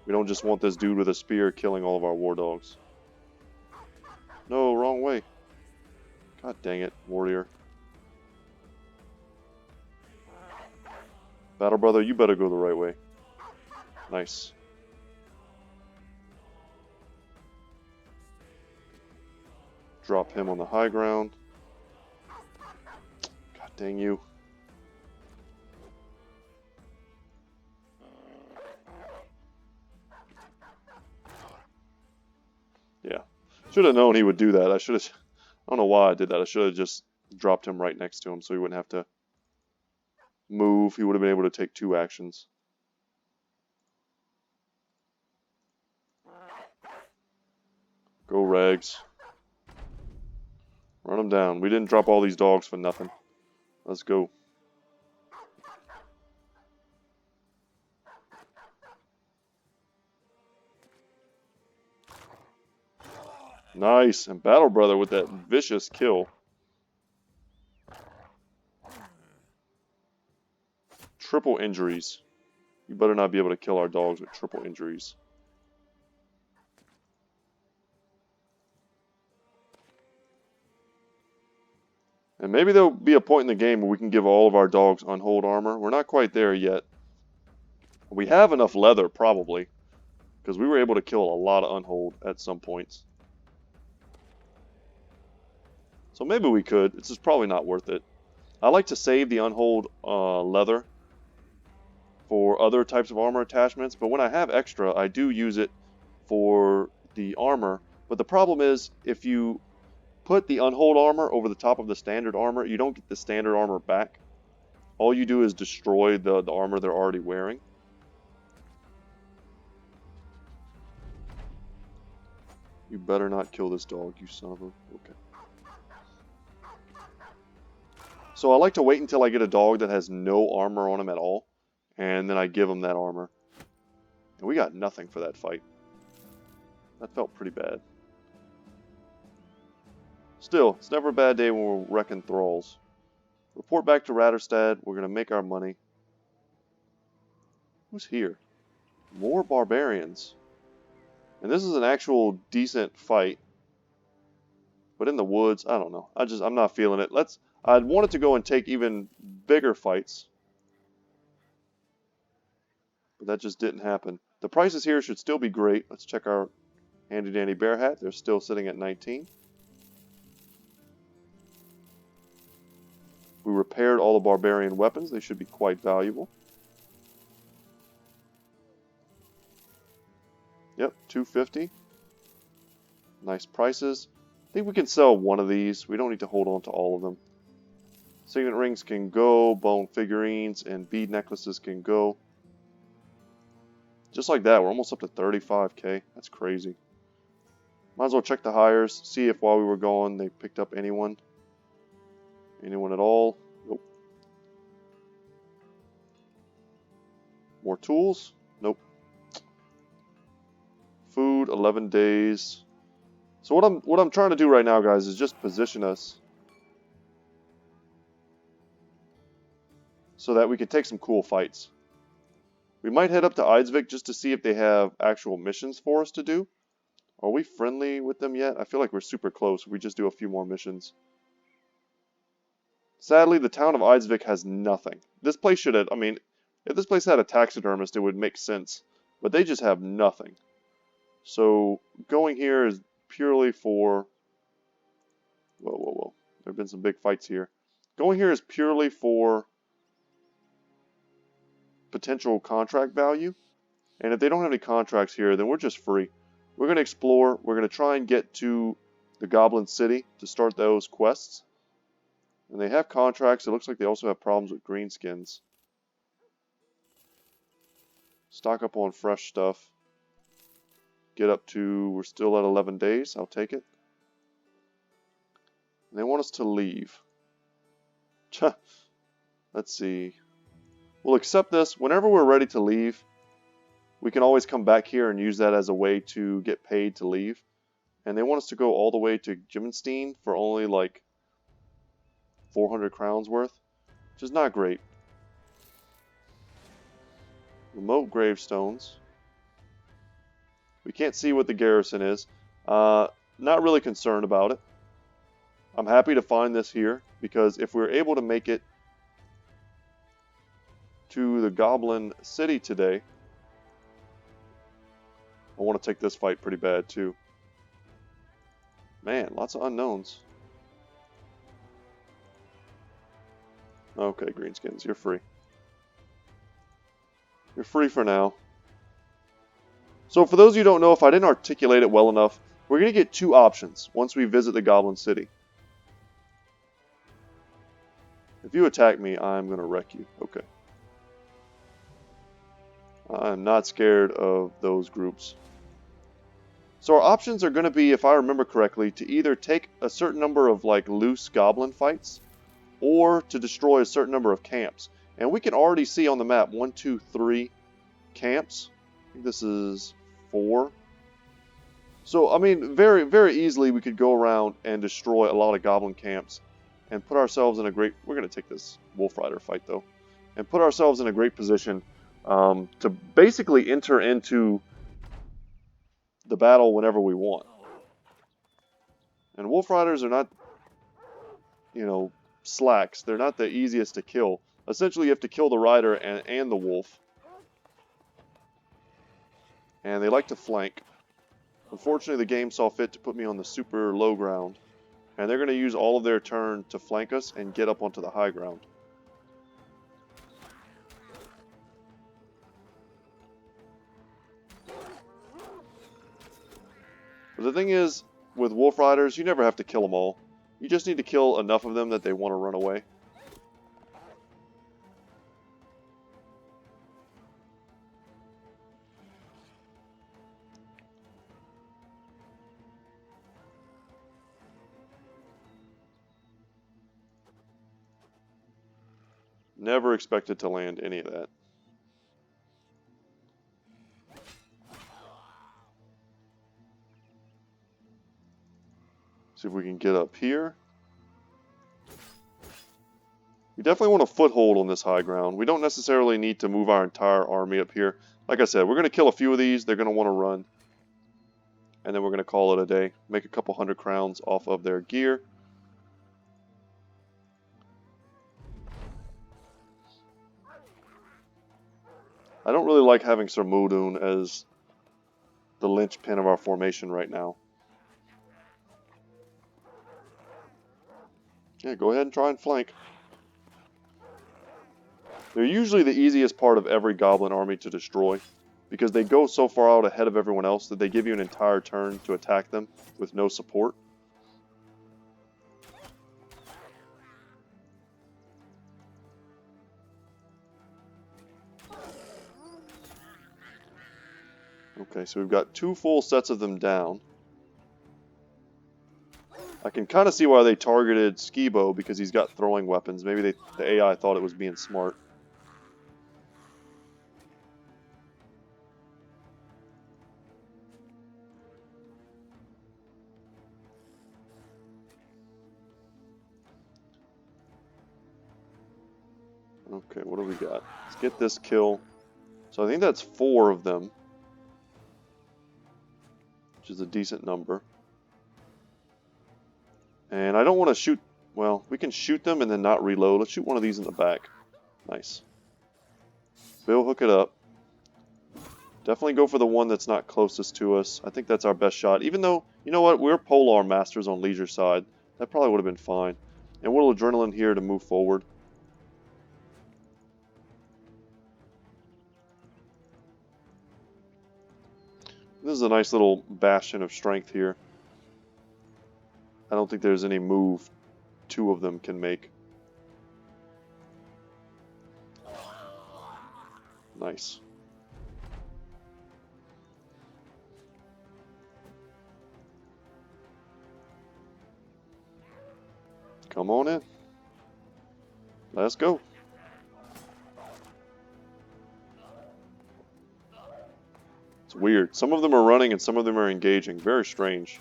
We don't just want this dude with a spear killing all of our war dogs. No, wrong way. God dang it, warrior. Battle brother, you better go the right way. Nice. Drop him on the high ground. God dang you. Yeah. Should have known he would do that. I should have... I don't know why I did that. I should have just dropped him right next to him so he wouldn't have to move. He would have been able to take 2 actions. Go, Rags. Run him down. We didn't drop all these dogs for nothing. Let's go. Nice. And Battle Brother with that vicious kill. Triple injuries. You better not be able to kill our dogs with triple injuries. And maybe there'll be a point in the game where we can give all of our dogs unhold armor. We're not quite there yet. We have enough leather, probably. Because we were able to kill a lot of unhold at some points. So maybe we could. It's just probably not worth it. I like to save the unhold leather for other types of armor attachments. But when I have extra, I do use it for the armor. But the problem is, if you put the unhold armor over the top of the standard armor, you don't get the standard armor back. All you do is destroy the armor they're already wearing. You better not kill this dog, you son of a... Okay. So I like to wait until I get a dog that has no armor on him at all, and then I give him that armor. And we got nothing for that fight. That felt pretty bad. Still, it's never a bad day when we're wrecking thralls. Report back to Ratterstad. We're going to make our money. Who's here? More barbarians. And this is an actual decent fight. But in the woods, I don't know. I'm not feeling it. I'd wanted to go and take even bigger fights. But that just didn't happen. The prices here should still be great. Let's check our handy dandy bear hat. They're still sitting at 19. We repaired all the barbarian weapons. They should be quite valuable. Yep, 250. Nice prices. I think we can sell one of these. We don't need to hold on to all of them. Signet rings can go. Bone figurines and bead necklaces can go. Just like that, we're almost up to 35k. That's crazy. Might as well check the hires. See if while we were gone they picked up anyone. Anyone at all? Nope. More tools? Nope. Food, 11 days. So what I'm trying to do right now, guys, is just position us so that we can take some cool fights. We might head up to Rul'Gazhix just to see if they have actual missions for us to do. Are we friendly with them yet? I feel like we're super close if we just do a few more missions. Sadly, the town of Rul'Gazhix has nothing. This place should have, I mean, if this place had a taxidermist, it would make sense. But they just have nothing. So, going here is purely for... Whoa. There have been some big fights here. Going here is purely for potential contract value. And if they don't have any contracts here, then we're just free. We're going to explore. We're going to try and get to the Goblin City to start those quests. And they have contracts. It looks like they also have problems with greenskins. Stock up on fresh stuff. Get up to, we're still at 11 days. I'll take it. And they want us to leave. Let's see. We'll accept this. Whenever we're ready to leave, we can always come back here and use that as a way to get paid to leave. And they want us to go all the way to Jimenstein for only like 400 crowns worth, which is not great. Remote gravestones. We can't see what the garrison is. Not really concerned about it. I'm happy to find this here, because if we're able to make it to the Goblin City today, I want to take this fight pretty bad too. Man, lots of unknowns. Okay, greenskins, you're free. You're free for now. So for those of you who don't know, if I didn't articulate it well enough, we're going to get two options once we visit the Goblin City. If you attack me, I'm going to wreck you. Okay. I'm not scared of those groups. So our options are going to be, if I remember correctly, to either take a certain number of like loose goblin fights, or to destroy a certain number of camps. And we can already see on the map 1, 2, 3 camps. I think this is 4. So, I mean, very, very easily we could go around and destroy a lot of goblin camps and put ourselves in a great... We're going to take this Wolf Rider fight, though. And put ourselves in a great position to basically enter into the battle whenever we want. And Wolf Riders are not, you know, slacks. They're not the easiest to kill. Essentially, you have to kill the rider and the wolf. And they like to flank. Unfortunately, the game saw fit to put me on the super low ground. And they're going to use all of their turn to flank us and get up onto the high ground. But the thing is, with Wolf Riders, you never have to kill them all. You just need to kill enough of them that they want to run away. Never expected to land any of that. See if we can get up here. We definitely want a foothold on this high ground. We don't necessarily need to move our entire army up here. Like I said, we're going to kill a few of these. They're going to want to run. and then we're going to call it a day. Make a couple hundred crowns off of their gear. I don't really like having Sir Muldoon as the linchpin of our formation right now. Yeah, go ahead and try and flank. They're usually the easiest part of every goblin army to destroy, because they go so far out ahead of everyone else that they give you an entire turn to attack them with no support. Okay, so we've got 2 full sets of them down. I can kind of see why they targeted Skibo, because he's got throwing weapons. Maybe the AI thought it was being smart. Okay, what do we got? Let's get this kill. So I think that's 4 of them, which is a decent number. And I don't want to shoot... Well, we can shoot them and then not reload. Let's shoot one of these in the back. Nice. Bill, hook it up. Definitely go for the one that's not closest to us. I think that's our best shot. Even though, you know what, we're Polar Masters on Leisure side. That probably would have been fine. And a little adrenaline here to move forward. This is a nice little bastion of strength here. I don't think there's any move 2 of them can make. Nice. Come on in. Let's go. It's weird. Some of them are running and some of them are engaging. Very strange.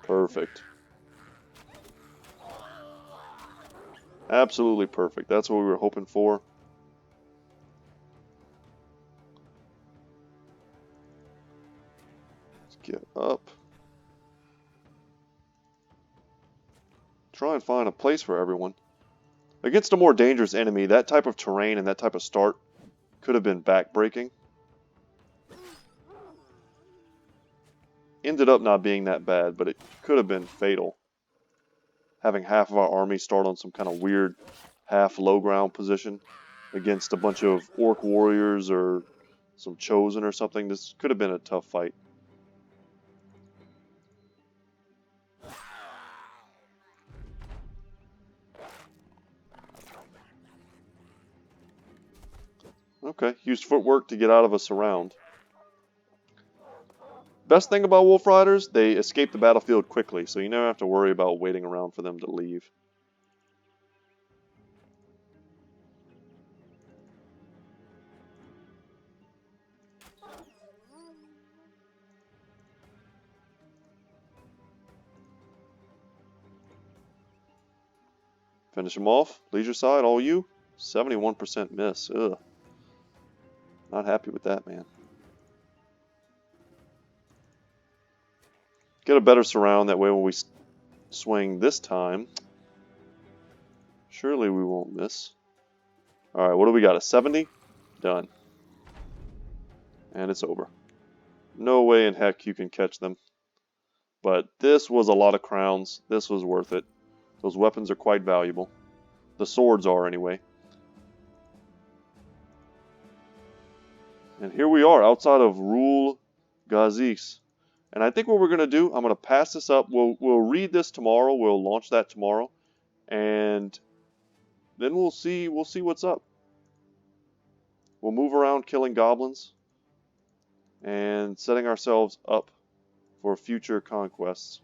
Perfect. Absolutely perfect. That's what we were hoping for. Let's get up. Try and find a place for everyone. Against a more dangerous enemy, that type of terrain and that type of start could have been backbreaking. Ended up not being that bad, but it could have been fatal. Having half of our army start on some kind of weird half low ground position against a bunch of orc warriors or some chosen or something. This could have been a tough fight. Okay, used footwork to get out of a surround. Best thing about Wolf Riders, they escape the battlefield quickly, so you never have to worry about waiting around for them to leave. Finish them off. Leisure side, all you. 71% miss. Ugh. Not happy with that, man. Get a better surround, that way when we swing this time, surely we won't miss. Alright, what do we got? A 70? Done. And it's over. No way in heck you can catch them. But this was a lot of crowns. This was worth it. Those weapons are quite valuable. The swords are, anyway. And here we are, outside of Rul'Gazhix. And I think what we're going to do, I'm going to pass this up. We'll read this tomorrow. We'll launch that tomorrow. And then we'll see what's up. We'll move around killing goblins and setting ourselves up for future conquests.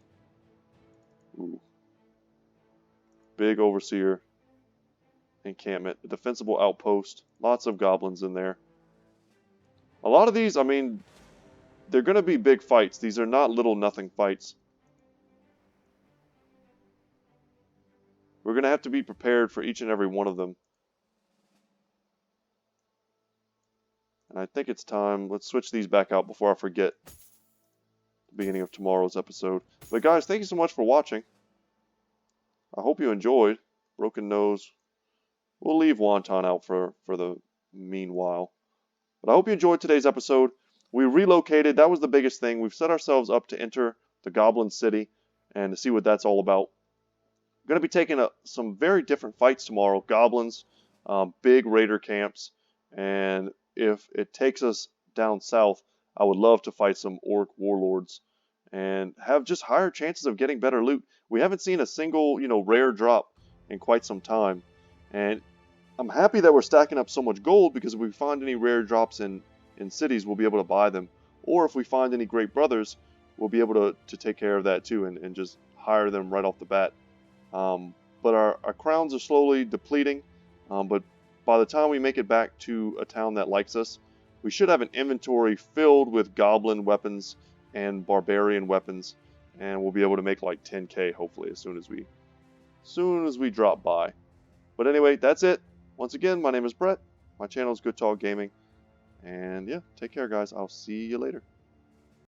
Ooh. Big overseer encampment, a defensible outpost, lots of goblins in there. A lot of these, I mean, they're going to be big fights. These are not little nothing fights. We're going to have to be prepared for each and every one of them. And I think it's time. Let's switch these back out before I forget the beginning of tomorrow's episode. But guys, thank you so much for watching. I hope you enjoyed. Broken Nose. We'll leave Wonton out for the meanwhile. But I hope you enjoyed today's episode. We relocated. That was the biggest thing. We've set ourselves up to enter the Goblin City and to see what that's all about. We're going to be taking some very different fights tomorrow. Goblins, big raider camps, and if it takes us down south, I would love to fight some orc warlords and have just higher chances of getting better loot. We haven't seen a single, rare drop in quite some time, and I'm happy that we're stacking up so much gold, because if we find any rare drops in cities, we'll be able to buy them. Or if we find any great brothers, we'll be able to take care of that too and just hire them right off the bat. But our crowns are slowly depleting. But by the time we make it back to a town that likes us, we should have an inventory filled with goblin weapons and barbarian weapons. And we'll be able to make like 10k hopefully as soon as we drop by. But anyway, that's it. Once again, my name is Brett. My channel is Goodtalk Gaming. And yeah, take care, guys. I'll see you later.